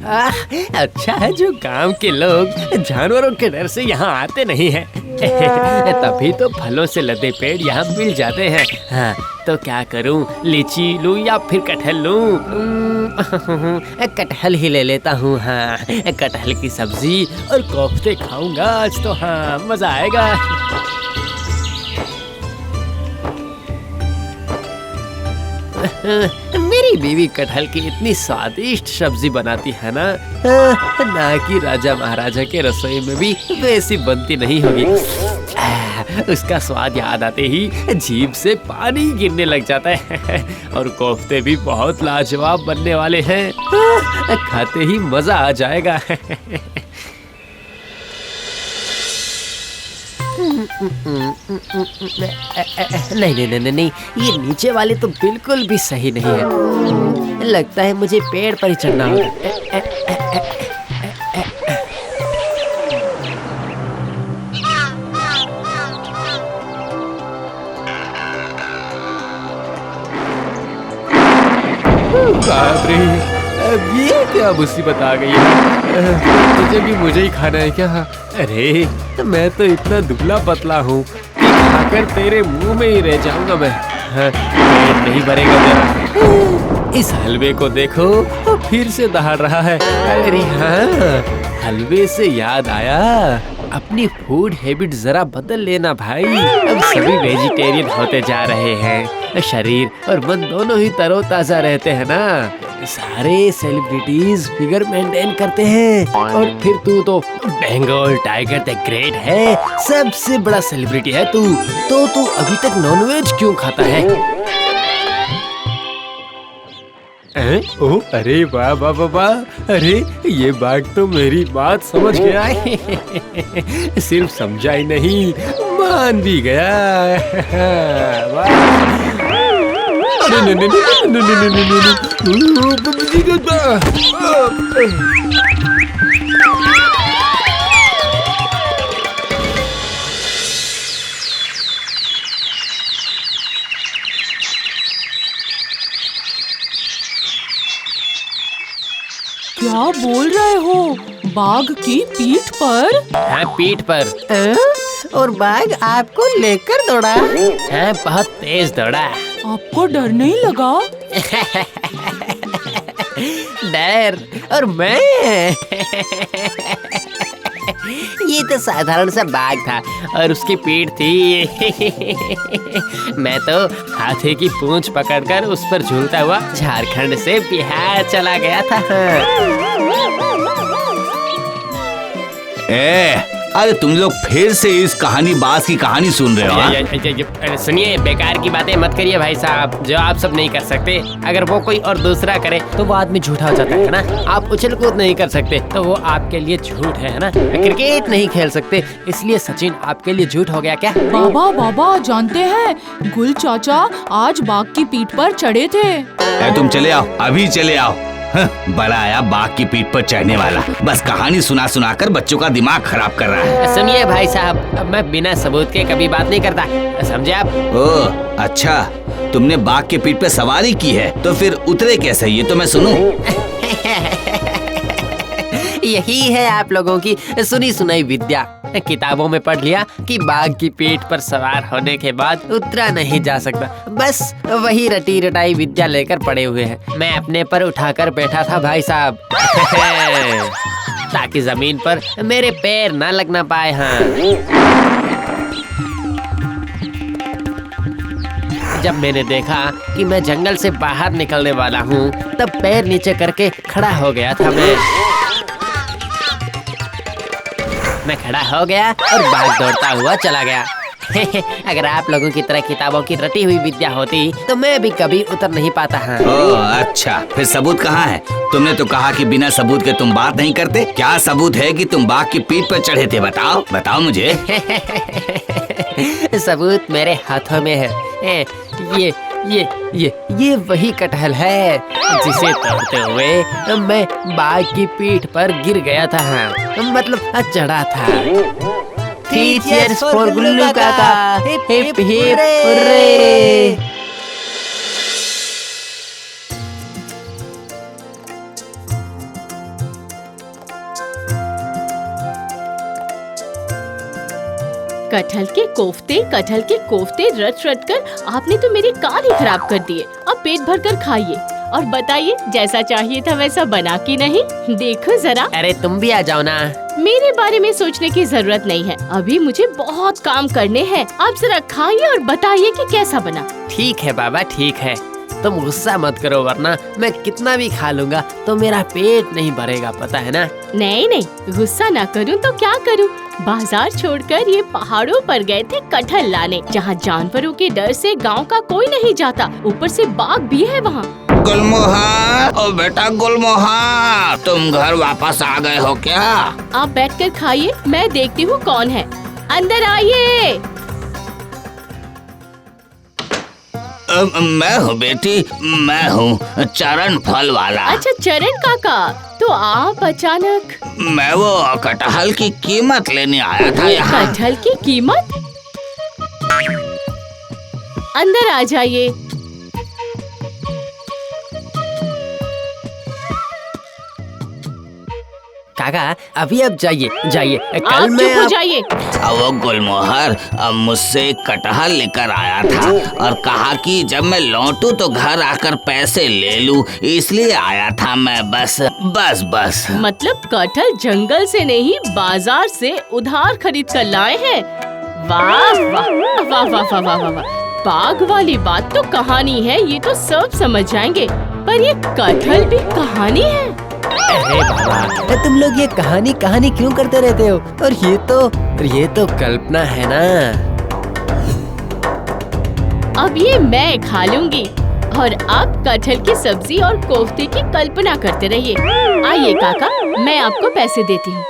अच्छा है जो गांव के लोग जानवरों के डर से यहाँ आते नहीं हैं। तभी तो फलों से लदे पेड़ यहाँ मिल जाते हैं। हाँ, तो क्या करूँ, लीची लूँ या फिर कटहल लूँ? कटहल ही ले लेता हूँ। हाँ, कटहल की सब्जी और कोफ्ते खाऊंगा आज तो। हाँ, मजा आएगा। मेरी बीवी कटहल की इतनी स्वादिष्ट सब्जी बनाती है ना, ना कि राजा महाराजा के रसोई में भी वैसी बनती नहीं होगी। उसका स्वाद याद आते ही जीभ से पानी गिरने लग जाता है। और कोफ्ते भी बहुत लाजवाब बनने वाले हैं। खाते ही मजा आ जाएगा। नहीं नहीं नहीं नहीं, ये नीचे वाले तो बिल्कुल भी सही नहीं है। लगता है मुझे पेड़ पर ही चढ़ना होगा। बाप रे, अब ये क्या मुसीबत आ गई है। तुझे भी मुझे ही खाना है क्या? अरे मैं तो इतना दुबला पतला हूँ कि खाकर तेरे मुंह में ही रह जाऊंगा मैं। पेट नहीं भरेगा तेरा। इस हलवे को देखो, फिर से दहाड़ रहा है। अरे हाँ, हलवे से याद आया, अपनी फूड हैबिट जरा बदल लेना भाई। अब सभी वेजिटेरियन होते जा रहे हैं। शरीर और मन दोनों ही तरोताजा रहते हैं ना। सारे सेलिब्रिटीज फिगर मेंटेन करते हैं, और फिर तू तो बंगाल टाइगर द ग्रेट है, सबसे बड़ा सेलिब्रिटी है तू। तो तू अभी तक नॉनवेज क्यों खाता है? ओह, अरे वाह वाह वाह वाह, अरे ये बाघ तो मेरी बात समझ गया। सिर्फ समझा ही नहीं, मान भी गया। अरे नहीं क्या बोल रहे हो? बाघ की पीठ पर? हाँ, पीठ पर। और बाघ आपको लेकर दौड़ा? हाँ, बहुत तेज दौड़ा। आपको डर नहीं लगा? डर? और मैं? ये तो साधारण सा बाघ था और उसकी पीठ थी। मैं तो हाथी की पूंछ पकड़कर उस पर झूलता हुआ झारखंड से बिहार चला गया था। अरे तुम लोग फिर से इस कहानी बाज की कहानी सुन रहे हो? सुनिए, बेकार की बातें मत करिए भाई साहब, जो आप सब नहीं कर सकते। अगर वो कोई और दूसरा करे तो वो आदमी झूठा हो जाता है ना। आप उछल कूद नहीं कर सकते तो वो आपके लिए झूठ है ना। क्रिकेट नहीं खेल सकते इसलिए सचिन आपके लिए झूठ हो गया क्या? बाबा बाबा, जानते हैं गुल चाचा आज बाघ की पीठ पर चढ़े थे। तुम चले आओ, अभी चले आओ। बड़ा आया बाघ की पीठ पर चढ़ने वाला, बस कहानी सुना सुना कर बच्चों का दिमाग खराब कर रहा है। सुनिए भाई साहब, मैं बिना सबूत के कभी बात नहीं करता, समझे आप? ओह अच्छा, तुमने बाघ के पीठ पे सवारी की है तो फिर उतरे कैसे, ये तो मैं सुनूं। यही है आप लोगों की सुनी सुनाई विद्या। किताबों में पढ़ लिया कि बाघ की पीठ पर सवार होने के बाद उतरा नहीं जा सकता, बस वही रटी रटाई विद्या लेकर पड़े हुए हैं। मैं अपने पर उठाकर बैठा था भाई साहब। ताकि जमीन पर मेरे पैर ना लगना पाए। हाँ, जब मैंने देखा कि मैं जंगल से बाहर निकलने वाला हूँ तब पैर नीचे करके खड़ा हो गया था। मैं खड़ा हो गया और बाघ दौड़ता हुआ चला गया। अगर आप लोगों की तरह किताबों की रटी हुई विद्या होती तो मैं भी कभी उतर नहीं पाता। हाँ। ओह अच्छा, फिर सबूत कहाँ है? तुमने तो कहा कि बिना सबूत के तुम बात नहीं करते। क्या सबूत है कि तुम बाघ की पीठ पर चढ़े थे? बताओ बताओ मुझे। सबूत मेरे हाथों में है। ये वही कटहल है जिसे तोड़ते हुए मैं बाघ की पीठ पर गिर गया था। हाँ, मतलब चढ़ा था। 3 cheers for गुल्लू काका, हिप हिप हुर्रे। कटहल के कोफ्ते रट रट कर आपने तो मेरे कान ही खराब कर दिए। अब पेट भर कर खाइए और बताइए जैसा चाहिए था वैसा बना कि नहीं। देखो जरा। अरे तुम भी आ जाओ ना। मेरे बारे में सोचने की जरूरत नहीं है, अभी मुझे बहुत काम करने हैं। आप जरा खाइए और बताइए कि कैसा बना। ठीक है बाबा, ठीक है। तुम गुस्सा मत करो, वरना मैं कितना भी खा लूंगा तो मेरा पेट नहीं भरेगा, पता है ना। नहीं नहीं, गुस्सा ना करूं तो क्या करूं। बाजार छोड़कर ये पहाड़ों पर गए थे कटहल लाने, जहाँ जानवरों के डर से गांव का कोई नहीं जाता। ऊपर से बाघ भी है वहाँ। गुलमोहर, ओ बेटा गुलमोहर, तुम घर वापस आ गए हो क्या? आप बैठकर खाइए, मैं देखती हूँ कौन है। अंदर आइए। मैं हूँ बेटी, मैं हूँ चरण फल वाला। अच्छा चरण काका, तो आप अचानक? मैं वो कटहल की कीमत लेने आया था यहाँ। कटहल की कीमत? अंदर आ जाइए। काका अभी अब जाइए जाइए, आप कल मैं चुप हो जाइए। वो गुलमोहर मुझसे एक लेकर आया था और कहा कि जब मैं लौटूं तो घर आकर पैसे ले लूं, इसलिए आया था मैं। बस। मतलब कटहल जंगल से नहीं बाजार से उधार खरीद कर लाए हैं। वाह वाह वाह वाह वाह वाह वाह वाह। बाघ वाली बात तो कहानी है, ये तो सब समझ जाएंगे, पर ये कटहल भी कहानी है। अरे बाबा, तुम लोग ये कहानी क्यों करते रहते हो? और ये तो कल्पना है ना। अब ये मैं खा लूंगी और आप कटहल की सब्जी और कोफ्ते की कल्पना करते रहिए। आइए काका, मैं आपको पैसे देती हूँ।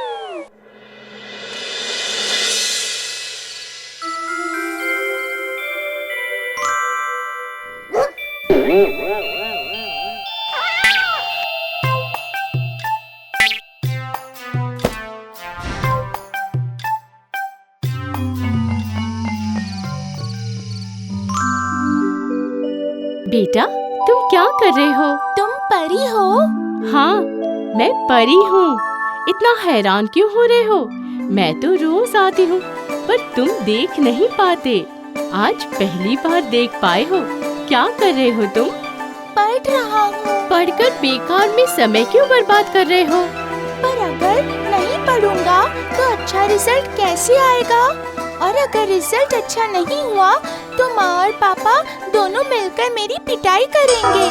बेटा, तुम क्या कर रहे हो? तुम परी हो? हाँ, मैं परी हूँ। इतना हैरान क्यों हो रहे हो? मैं तो रोज आती हूँ, पर तुम देख नहीं पाते। आज पहली बार देख पाए हो। क्या कर रहे हो तुम? पढ़ रहा हूँ। पढ़कर बेकार में समय क्यों बर्बाद कर रहे हो? पर अगर नहीं पढ़ूंगा तो अच्छा रिजल्ट कैसे आएगा? और अगर रिजल्ट अच्छा नहीं हुआ तो माँ और पापा दोनों मिलकर मेरी पिटाई करेंगे,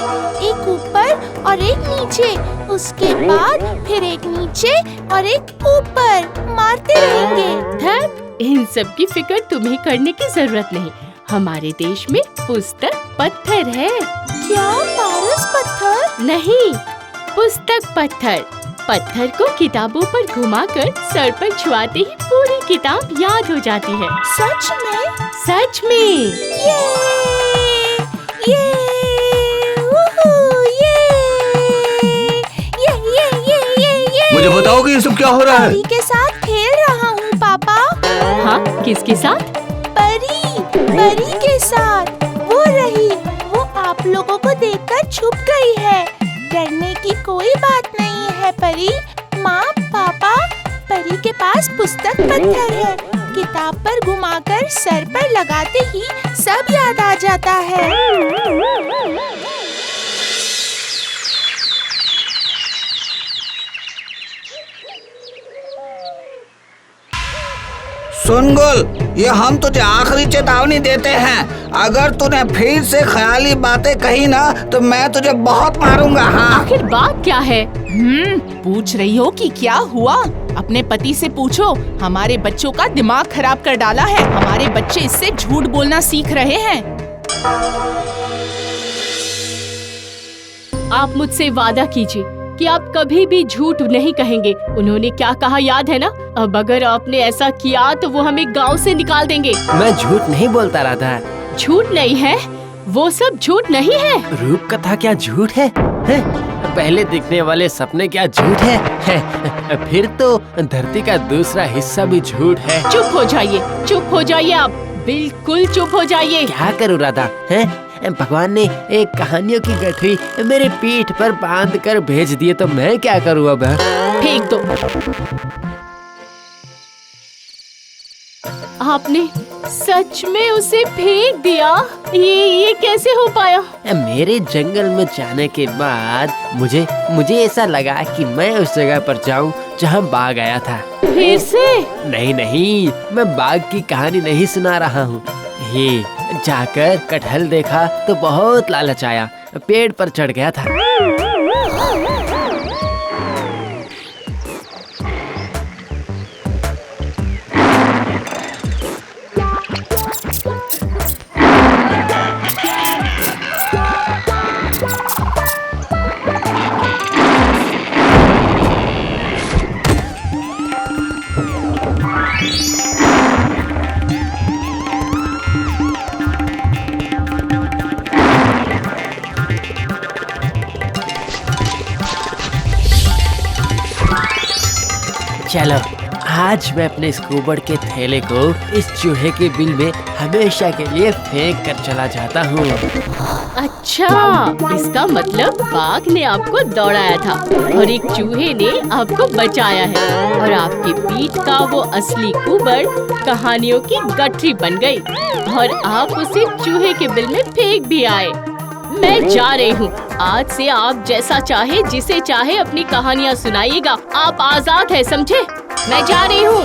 एक ऊपर और एक नीचे, उसके बाद फिर एक नीचे और एक ऊपर, मारते रहेंगे। धत, इन सब की फिक्र तुम्हें करने की जरूरत नहीं। हमारे देश में पुस्तक पत्थर है। क्या पारस पत्थर? नहीं, पुस्तक पत्थर। पत्थर को किताबों पर घुमाकर सर पर छुआते ही पूरी किताब याद हो जाती है। सच में? सच में। ये। मुझे बताओ कि ये सब क्या हो रहा है? परी के साथ खेल रहा हूँ पापा। हाँ, किसके साथ? परी के साथ। वो आप लोगों को देखकर छुप गई है। डरने की कोई बात नहीं है परी। माँ पापा, परी के पास पुस्तक पत्थर है। किताब पर घुमाकर सर पर लगाते ही सब याद आ जाता है। सुन गुल, ये हम तुझे आखिरी चेतावनी देते हैं। अगर तूने फिर से ख्याली बातें कही ना तो मैं तुझे बहुत मारूंगा। हाँ, आखिर बात क्या है? पूछ रही हो कि क्या हुआ? अपने पति से पूछो। हमारे बच्चों का दिमाग खराब कर डाला है। हमारे बच्चे इससे झूठ बोलना सीख रहे हैं। आप मुझसे वादा कीजिए कि आप कभी भी झूठ नहीं कहेंगे। उन्होंने क्या कहा याद है ना? अब अगर आपने ऐसा किया तो वो हमें गांव से निकाल देंगे। मैं झूठ नहीं बोलता राधा। झूठ नहीं है, वो सब झूठ नहीं है। रूप कथा क्या झूठ है? पहले दिखने वाले सपने क्या झूठ है? फिर तो धरती का दूसरा हिस्सा भी झूठ है। चुप हो जाइए आप, बिल्कुल चुप हो जाइए। क्या करूँ राधा? भगवान ने एक कहानियों की गठरी मेरे पीठ पर बांध कर भेज दिए तो मैं क्या करूँ अब? फेंक दो। आपने सच में उसे फेंक दिया? ये कैसे हो पाया? मेरे जंगल में जाने के बाद मुझे ऐसा लगा कि मैं उस जगह पर जाऊं जहां बाघ आया था। फिर से? नहीं, मैं बाघ की कहानी नहीं सुना रहा हूँ। ये जाकर कटहल देखा तो बहुत लालच आया, पेड़ पर चढ़ गया था। चलो, आज मैं अपने स्कूबर के थैले को इस चूहे के बिल में हमेशा के लिए फेंक कर चला जाता हूँ। अच्छा, इसका मतलब बाघ ने आपको दौड़ाया था और एक चूहे ने आपको बचाया है और आपकी पीठ का वो असली कुबर कहानियों की गठरी बन गई और आप उसे चूहे के बिल में फेंक भी आए। मैं जा रही हूँ। आज से आप जैसा चाहे जिसे चाहे अपनी कहानियाँ सुनाइएगा। आप आजाद है, समझे? मैं जा रही हूँ।